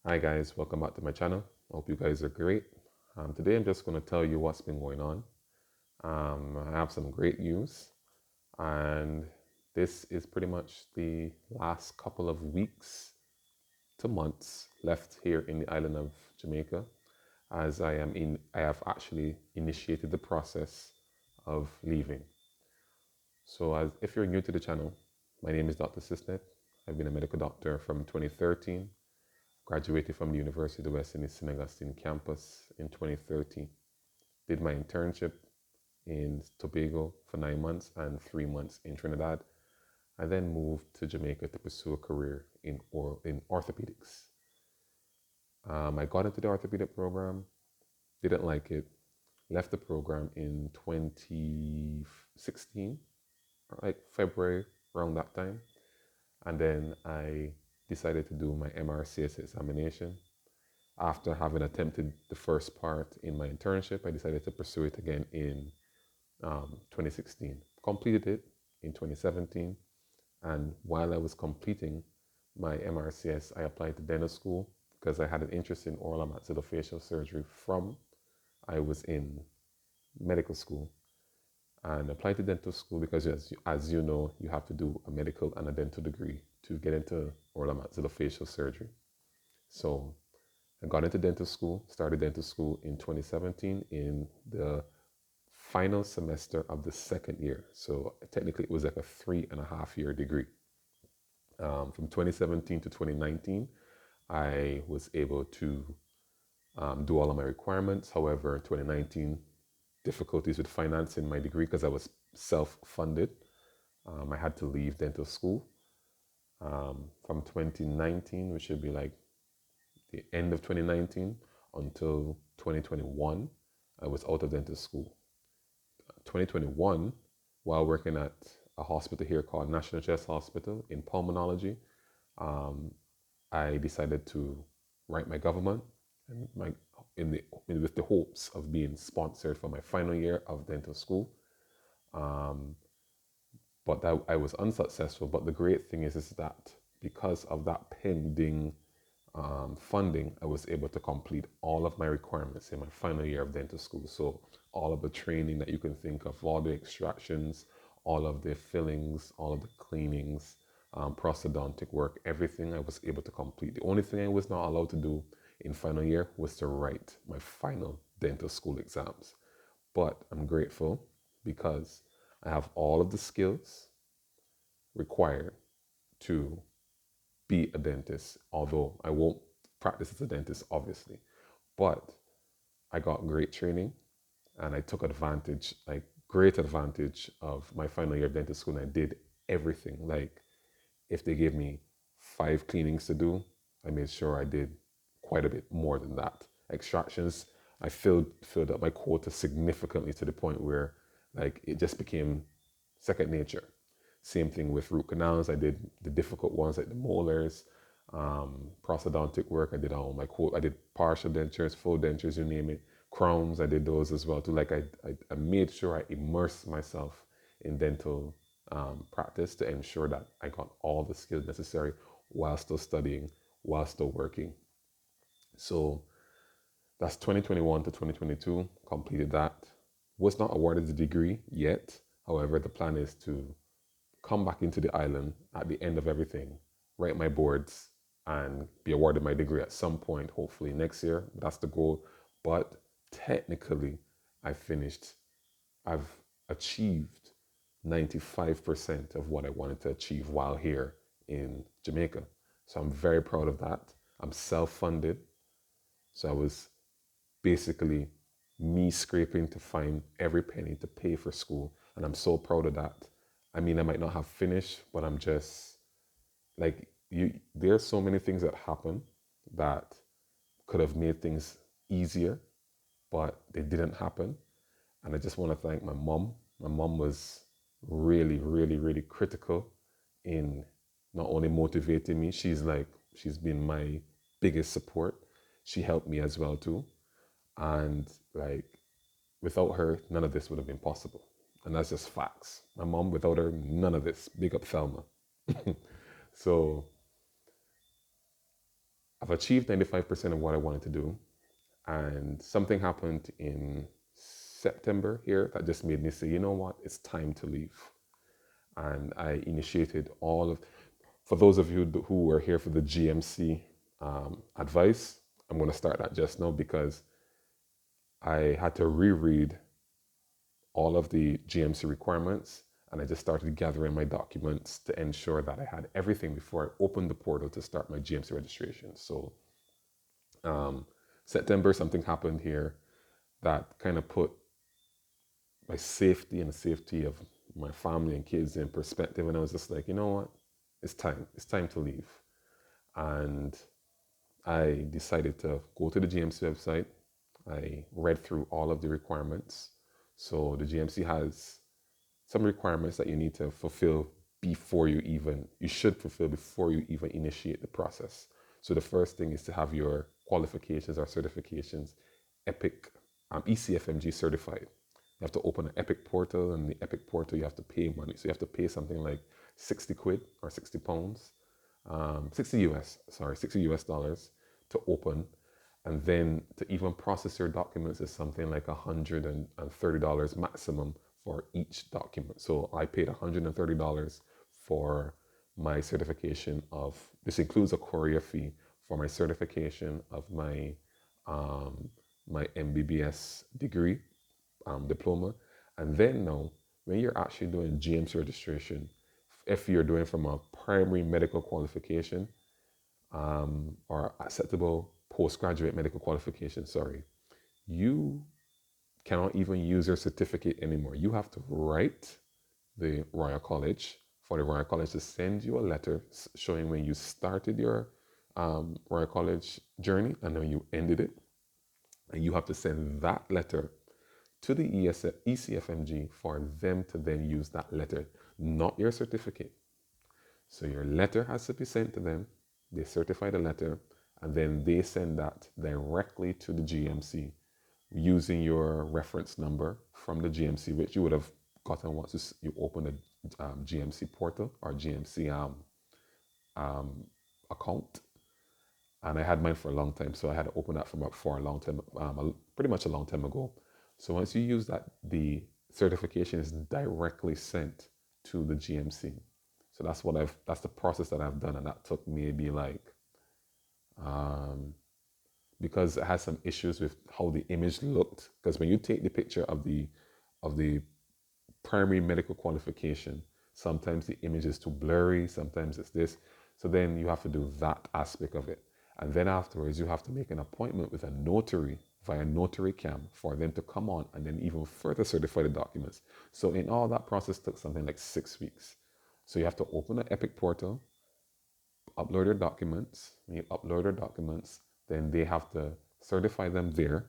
Hi guys, welcome back to my channel. I hope you guys are great. Today I'm just going to tell you what's been going on. I have some great news, and this is pretty much the last couple of weeks to months left here in the island of Jamaica, as I have actually initiated the process of leaving. So if you're new to the channel, my name is Dr. Sisnet. I've been a medical doctor from 2013. Graduated from the University of the West Indies St. Augustine campus in 2013. Did my internship in Tobago for 9 months and 3 months in Trinidad. I then moved to Jamaica to pursue a career in orthopedics. I got into the orthopedic program, didn't like it, left the program in 2016, like February, around that time. And then I decided to do my MRCS examination. After having attempted the first part in my internship, I decided to pursue it again in 2016. Completed it in 2017. And while I was completing my MRCS, I applied to dental school because I had an interest in oral and maxillofacial surgery from I was in medical school. And applied to dental school because, as you know, you have to do a medical and a dental degree to get into oral and maxillofacial surgery. So I got into dental school, started dental school in 2017 in the final semester of the second year. So technically, it was like a 3.5 year degree. From 2017 to 2019, I was able to do all of my requirements. However, in 2019, difficulties with financing my degree because I was self funded. I had to leave dental school from 2019, which should be like the end of 2019 until 2021, I was out of dental school. 2021, while working at a hospital here called National Chest Hospital in pulmonology, um, I decided to write my government and with the hopes of being sponsored for my final year of dental school. Um, but I was unsuccessful. But the great thing is that because of that pending funding, I was able to complete all of my requirements in my final year of dental school. So all of the training that you can think of, all the extractions, all of the fillings, all of the cleanings, prosthodontic work, everything I was able to complete. The only thing I was not allowed to do in final year was to write my final dental school exams. But I'm grateful because I have all of the skills required to be a dentist, although I won't practice as a dentist, obviously. But I got great training and I took advantage, like great advantage of my final year of dental school. And I did everything. Like if they gave me 5 cleanings to do, I made sure I did quite a bit more than that. Extractions, I filled up my quota significantly to the point where like it just became second nature. Same thing with root canals. I did the difficult ones like the molars, prosthodontic work. I did all my quote. I did partial dentures, full dentures, you name it. Crowns, I did those as well too. Like I made sure I immersed myself in dental practice to ensure that I got all the skills necessary while still studying, while still working. So that's 2021 to 2022. Completed that. Was not awarded the degree yet. However, the plan is to come back into the island at the end of everything, write my boards, and be awarded my degree at some point, hopefully next year. That's the goal. But technically, I finished, I've achieved 95% of what I wanted to achieve while here in Jamaica. So I'm very proud of that. I'm self funded. So I was basically me scraping to find every penny to pay for school. And I'm so proud of that. I mean, I might not have finished, but I'm just like there's so many things that happen that could have made things easier, but they didn't happen. And I just want to thank my mom. My mom was really, really, really critical in not only motivating me, she's been my biggest support. She helped me as well too. And like without her, none of this would have been possible. And that's just facts. My mom, without her, none of this. Big up Thelma. So I've achieved 95% of what I wanted to do. And something happened in September here that just made me say, you know what, it's time to leave. And I initiated for those of you who were here for the GMC advice, I'm going to start that just now because I had to reread all of the GMC requirements, and I just started gathering my documents to ensure that I had everything before I opened the portal to start my GMC registration. So September, something happened here that kind of put my safety and the safety of my family and kids in perspective. And I was just like, you know what? It's time. It's time to leave. And I decided to go to the GMC website. I read through all of the requirements. So the GMC has some requirements that you need to fulfill you should fulfill before you even initiate the process. So the first thing is to have your qualifications or certifications ECFMG certified. You have to open an Epic portal, and the Epic portal you have to pay money. So you have to pay something like 60 quid or 60 pounds, 60 US dollars to open. And then to even process your documents is something like $130 maximum for each document. So I paid $130 for my certification this includes a courier fee for my certification of my MBBS degree diploma. And then now, when you're actually doing GMC registration, if you're doing from a primary medical qualification or acceptable postgraduate medical qualification, you cannot even use your certificate anymore. You have to write the Royal College for the Royal College to send you a letter showing when you started your Royal College journey and when you ended it. And you have to send that letter to the ECFMG for them to then use that letter, not your certificate. So your letter has to be sent to them. They certify the letter, and then they send that directly to the GMC using your reference number from the GMC, which you would have gotten once you open the GMC portal or GMC account. And I had mine for a long time, so I had to open that for a long time, pretty much a long time ago. So once you use that, the certification is directly sent to the GMC. So that's the process that I've done, and that took maybe like, because it has some issues with how the image looked. Because when you take the picture of the primary medical qualification, sometimes the image is too blurry, sometimes it's this. So then you have to do that aspect of it. And then afterwards, you have to make an appointment with a notary via Notary Cam for them to come on and then even further certify the documents. So in all, that process took something like 6 weeks. So you have to open an Epic portal, upload your documents. When you upload your documents, then they have to certify them there.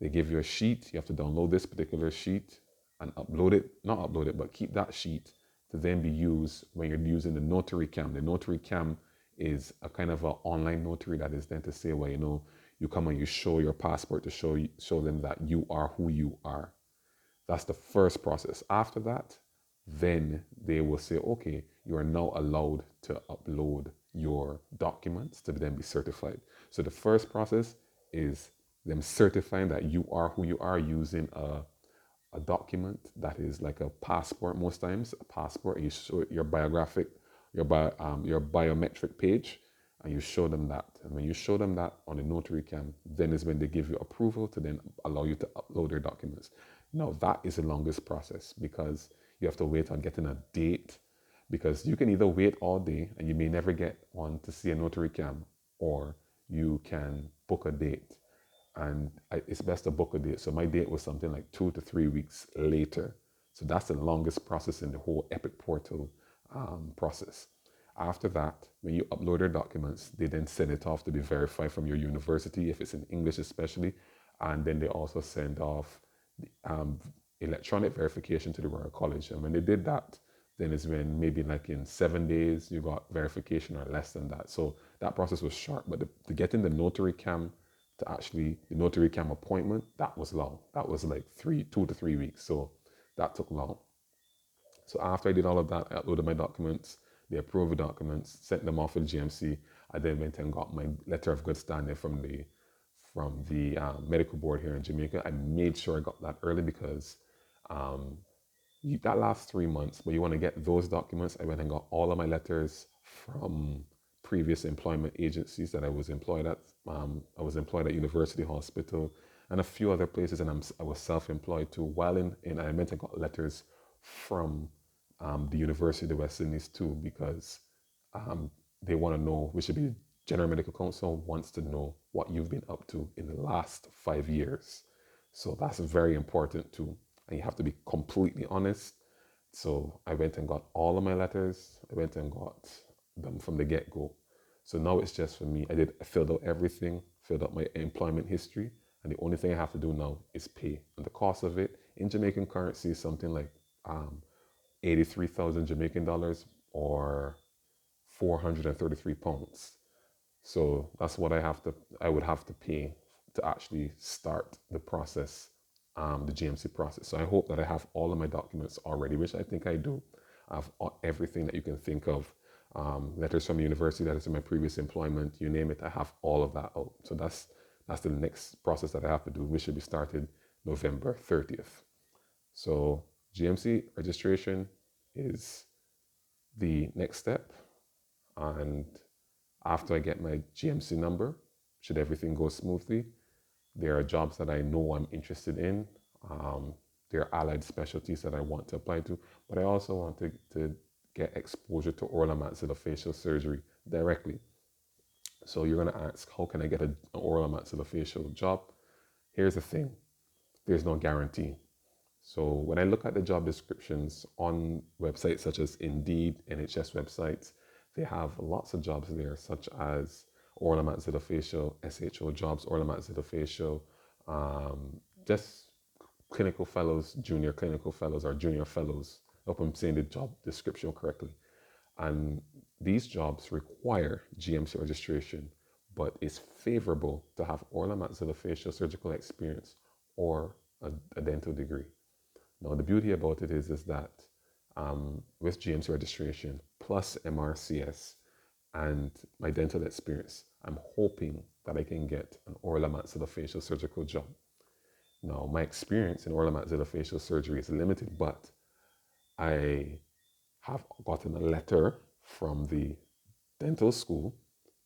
They give you a sheet. You have to download this particular sheet and not upload it, but keep that sheet to then be used when you're using the Notary Cam. The Notary Cam is a kind of an online notary that is then to say, well, you come and you show your passport to show them that you are who you are. That's the first process. After that, then they will say, okay, you are now allowed to upload your documents to then be certified. So the first process is them certifying that you are who you are using a document that is like a passport most times, a passport, and you show your biometric page, and you show them that. And when you show them that on the Notary Cam, then is when they give you approval to then allow you to upload your documents. Now, that is the longest process because you have to wait on getting a date, because you can either wait all day and you may never get one to see a Notary Cam, or you can book a date. And it's best to book a date. So my date was something like 2 to 3 weeks later. So that's the longest process in the whole Epic portal process. After that, when you upload your documents, they then send it off to be verified from your university, if it's in English especially. And then they also send off the, electronic verification to the Royal College. And when they did that, then is when maybe like in 7 days, you got verification or less than that. So that process was short, but to get in the Notary Cam, the Notary Cam appointment, that was long. That was like 2 to 3 weeks. So that took long. So after I did all of that, I uploaded my documents, they approved the documents, sent them off to the GMC. I then went and got my letter of good standing from the medical board here in Jamaica. I made sure I got that early because um, that lasts 3 months, but you want to get those documents. I went and got all of my letters from previous employment agencies that I was employed at. I was employed at University Hospital and a few other places, and I was self-employed too. While I went and got letters from the University of West Indies too, because um, they want to know, which should be General Medical Council wants to know what you've been up to in the last 5 years. So that's very important too. And you have to be completely honest. So I went and got all of my letters. I went and got them from the get-go. So now it's just for me. I filled out everything, filled out my employment history, and the only thing I have to do now is pay. And the cost of it in Jamaican currency is something like 83,000 Jamaican dollars or 433 pounds. So that's what I would have to pay to actually start the process, the GMC process. So I hope that I have all of my documents already, which I think I do. I have everything that you can think of. Letters from the university, letters from my previous employment, you name it, I have all of that out. So that's the next process that I have to do, which should be started November 30th. So GMC registration is the next step. And after I get my GMC number, should everything go smoothly, there are jobs that I know I'm interested in. There are allied specialties that I want to apply to, but I also want to get exposure to oral and maxillofacial surgery directly. So you're going to ask, how can I get an oral and maxillofacial job? Here's the thing. There's no guarantee. So when I look at the job descriptions on websites such as Indeed, NHS websites, they have lots of jobs there, such as oral and maxillofacial, SHO jobs, oral and maxillofacial, just clinical fellows, junior clinical fellows, or junior fellows. I hope I'm saying the job description correctly. And these jobs require GMC registration, but it's favorable to have oral and maxillofacial surgical experience or a dental degree. Now, the beauty about it is that with GMC registration plus MRCS and my dental experience, I'm hoping that I can get an oral and maxillofacial surgical job. Now, my experience in oral and maxillofacial surgery is limited, but I have gotten a letter from the dental school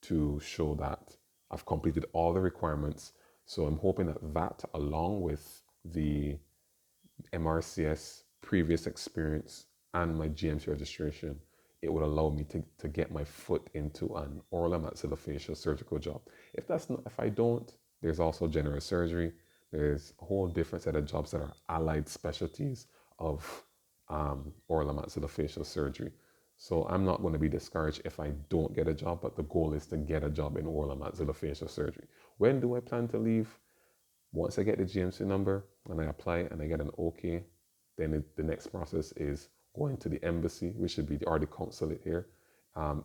to show that I've completed all the requirements. So I'm hoping that along with the MRCS previous experience and my GMC registration, it would allow me to get my foot into an oral and maxillofacial surgical job. If I don't, there's also general surgery. There's a whole different set of jobs that are allied specialties of oral and maxillofacial surgery. So I'm not going to be discouraged if I don't get a job, but the goal is to get a job in oral and maxillofacial surgery. When do I plan to leave? Once I get the GMC number and I apply and I get an okay, then the next process is going to the embassy, which should be the consulate here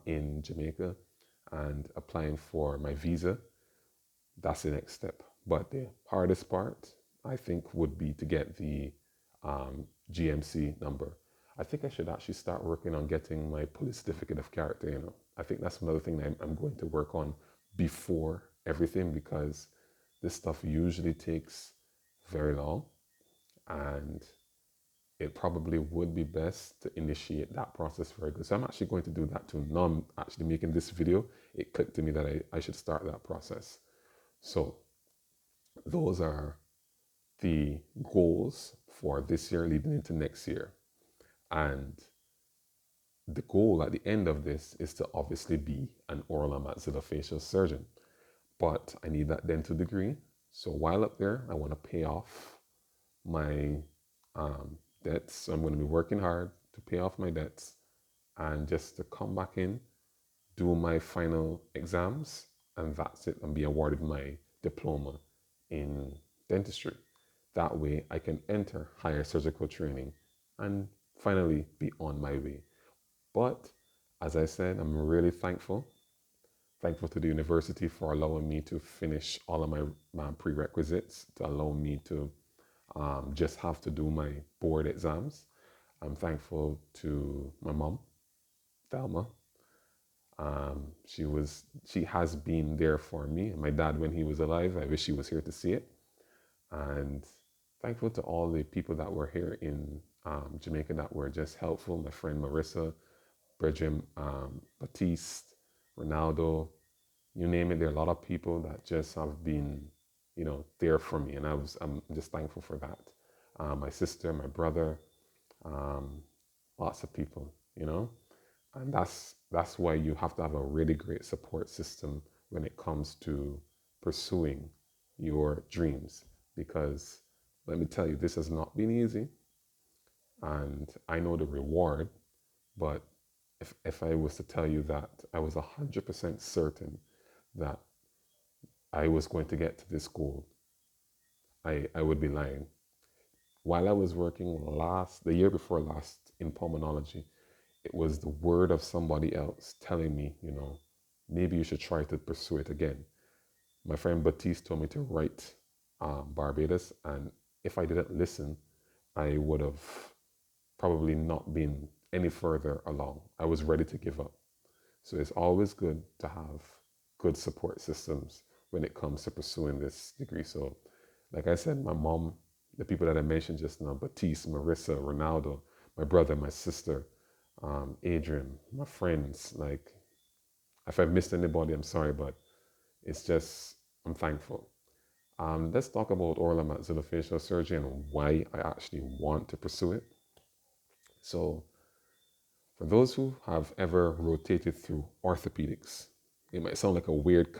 in Jamaica, and applying for my visa. That's the next step. But the hardest part, I think, would be to get the GMC number. I think I should actually start working on getting my police certificate of character. I think that's another thing that I'm going to work on before everything, because this stuff usually takes very long, and it probably would be best to initiate that process very good. So I'm actually going to do that too. Now I'm actually making this video, it clicked to me that I should start that process. So those are the goals for this year leading into next year. And the goal at the end of this is to obviously be an oral and maxillofacial surgeon. But I need that dental degree. So while up there, I want to pay off my debts. So I'm going to be working hard to pay off my debts and just to come back in, do my final exams, and that's it, and be awarded my diploma in dentistry. That way I can enter higher surgical training and finally be on my way. But as I said, I'm really thankful to the university for allowing me to finish all of my prerequisites, to allow me to just have to do my board exams. I'm thankful to my mom, Thelma, She has been there for me. My dad, when he was alive, I wish he was here to see it. And thankful to all the people that were here in Jamaica that were just helpful. My friend Marissa, Bridget, Batiste, Ronaldo, you name it. There are a lot of people that just have been, there for me, and I'm just thankful for that. My sister, my brother, um, lots of people, and that's why you have to have a really great support system when it comes to pursuing your dreams. Because let me tell you, this has not been easy, and I know the reward. But if I was to tell you that I was 100% certain that I was going to get to this goal, I would be lying. While I was working the year before last in pulmonology, it was the word of somebody else telling me, maybe you should try to pursue it again. My friend Batiste told me to write Barbados, and if I didn't listen, I would have probably not been any further along. I was ready to give up. So it's always good to have good support systems when it comes to pursuing this degree. So, like I said, my mom, the people that I mentioned just now, Batiste, Marissa, Ronaldo, my brother, my sister, Adrian, my friends, like, if I've missed anybody, I'm sorry, but it's just, I'm thankful. Let's talk about oral and maxillofacial surgery and why I actually want to pursue it. So, for those who have ever rotated through orthopedics, it might sound like a weird,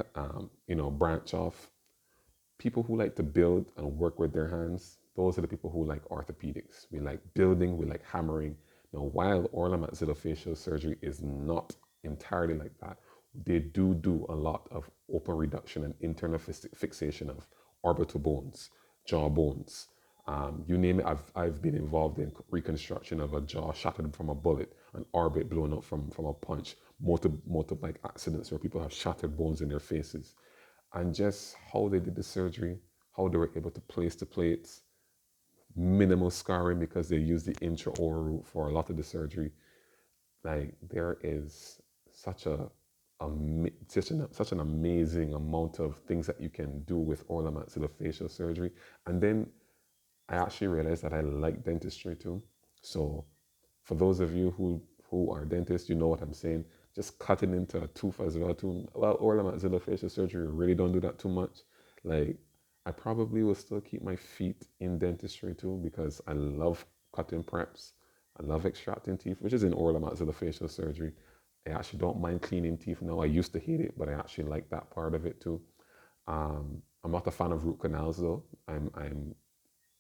branch off. People who like to build and work with their hands, those are the people who like orthopedics. We like building, we like hammering. Now, while oral and maxillofacial surgery is not entirely like that, they do a lot of open reduction and internal fixation of orbital bones, jaw bones. You name it, I've been involved in reconstruction of a jaw shattered from a bullet, an orbit blown up from a punch, motorbike accidents where people have shattered bones in their faces. And just how they did the surgery, how they were able to place the plates, minimal scarring because they used the intraoral route for a lot of the surgery. Like there is such such an amazing amount of things that you can do with oral and maxillofacial surgery. And then I actually realized that I like dentistry too. So for those of you who are dentists, you know what I'm saying. Just cutting into a tooth as well too. Well, oral and maxillofacial surgery really don't do that too much. Like I probably will still keep my feet in dentistry too because I love cutting preps. I love extracting teeth, which is in oral and maxillofacial surgery. I actually don't mind cleaning teeth now. I used to hate it, but I actually like that part of it too. I'm not a fan of root canals though.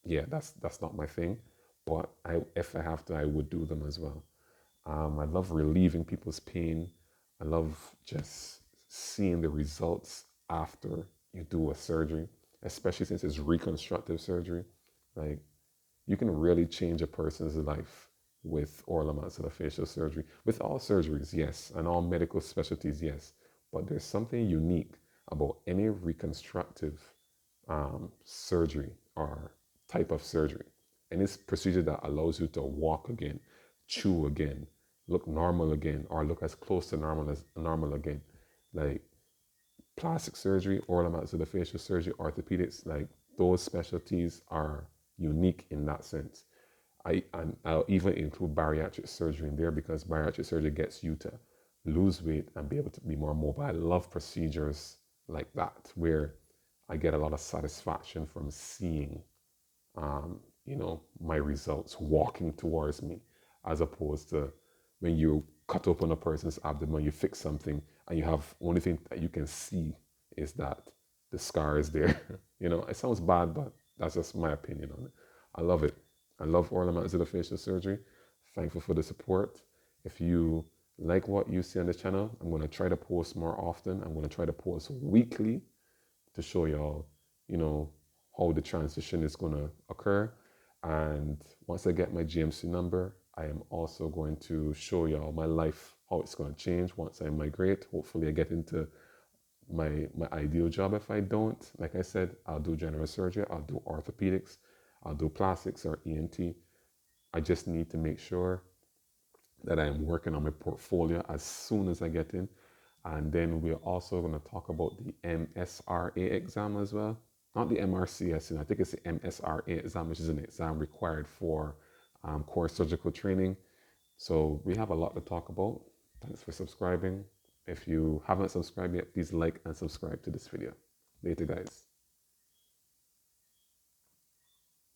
Yeah, that's not my thing. But if I have to, I would do them as well. I love relieving people's pain. I love just seeing the results after you do a surgery, especially since it's reconstructive surgery. Like you can really change a person's life with oral and maxillofacial surgery. With all surgeries, yes, and all medical specialties, yes. But there's something unique about any reconstructive surgery or type of surgery. And it's procedure that allows you to walk again, chew again, look normal again, or look as close to normal as normal again. Like plastic surgery, oral and maxillofacial surgery, orthopedics, like those specialties are unique in that sense. I'll even include bariatric surgery in there because bariatric surgery gets you to lose weight and be able to be more mobile. I love procedures like that where I get a lot of satisfaction from seeing, my results walking towards me, as opposed to when you cut open a person's abdomen, you fix something, and you have only thing that you can see is that the scar is there. It sounds bad, but that's just my opinion on it. I love it. I love oral and maxillofacial surgery. Thankful for the support. If you like what you see on the channel, I'm going to try to post more often. I'm going to try to post weekly to show y'all, how the transition is going to occur. And once I get my GMC number, I am also going to show y'all my life, how it's going to change once I migrate. Hopefully I get into my ideal job. If I don't, like I said, I'll do general surgery, I'll do orthopedics, I'll do plastics or ENT. I just need to make sure that I'm working on my portfolio as soon as I get in. And then we're also going to talk about the MSRA exam as well. Not the MRCS, I think it's the MSRA exam, which is an exam required for core surgical training. So we have a lot to talk about. Thanks for subscribing. If you haven't subscribed yet, please like and subscribe to this video. Later, guys.